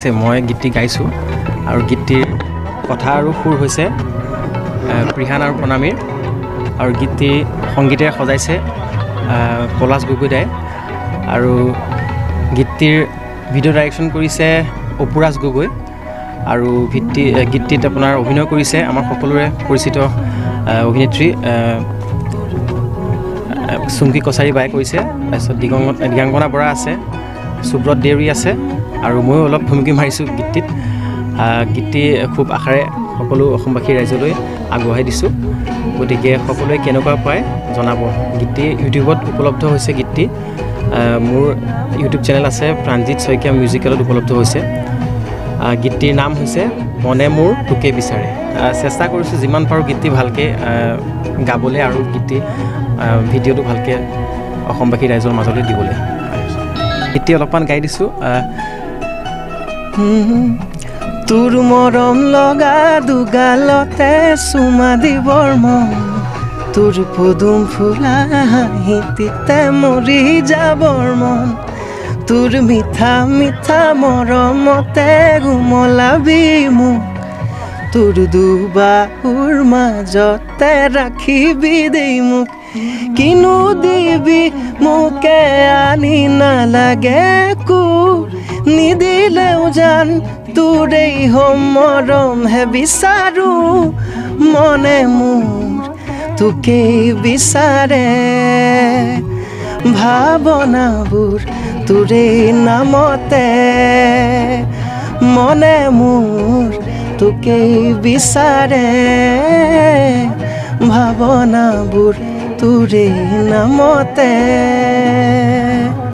মই গীতটি গাইছোঁ আৰু গীতটিৰ কথা আৰু সুৰ হৈছে প্ৰিহান আৰু প্ৰণামীৰ আৰু গীতটি সংগীতেৰে সজাইছে পলাশ গগৈদাই আৰু গীতটিৰ ভিডিঅ' ডাইৰেকশ্যন কৰিছে অপুৰাজ গগৈ আৰু গীতটিত আপোনাৰ অভিনয় কৰিছে আমাৰ সকলোৰে পৰিচিত অভিনেত্ৰী চুমকি কছাৰী বাই কৰিছে তাৰপিছত দিগাংগনা বৰা আছে সুব্ৰত দেউৰী আছে আৰু ময়ো অলপ ভূমিকা মাৰিছোঁ গীতটিত গীতটি খুব আশাৰে সকলো অসমবাসী ৰাইজলৈ আগবঢ়াই দিছোঁ গতিকে সকলোৱে কেনেকুৱা পায় জনাব গীতটি ইউটিউবত উপলব্ধ হৈছে গীতটি মোৰ ইউটিউব চেনেল আছে প্ৰাণজিৎ শইকীয়া মিউজিকেলত উপলব্ধ হৈছে গীতটিৰ নাম হৈছে মনে মোৰ তোকে বিচাৰে চেষ্টা কৰিছোঁ যিমান পাৰোঁ গীতটি ভালকৈ গাবলৈ আৰু গীতটি ভিডিঅ'টো ভালকৈ অসমবাসী ৰাইজৰ মাজলৈ দিবলৈ গীতটি অলপমান গাই দিছোঁ তোৰ মৰম লগা দুগালতে চুমা দিবৰ মন তোৰ পদুম ফুলা হাঁহিতে মৰি যাবৰ মন তোৰ মিঠা মিঠা মৰমতে গুমলাবি মোক তোৰ দুবাহুৰ মাজতে ৰাখিবি দেই মোক কিনো দিবি মোকে আনি নালাগে কো নিদিলেও জান তোৰেই মৰমহে বিচাৰো মনে মোৰ তোকেই বিচাৰে ভাৱনাবোৰ তোৰেই নামতে মনে মোৰ তোকেই বিচাৰে ভাৱনাবোৰ তোৰেই নামতে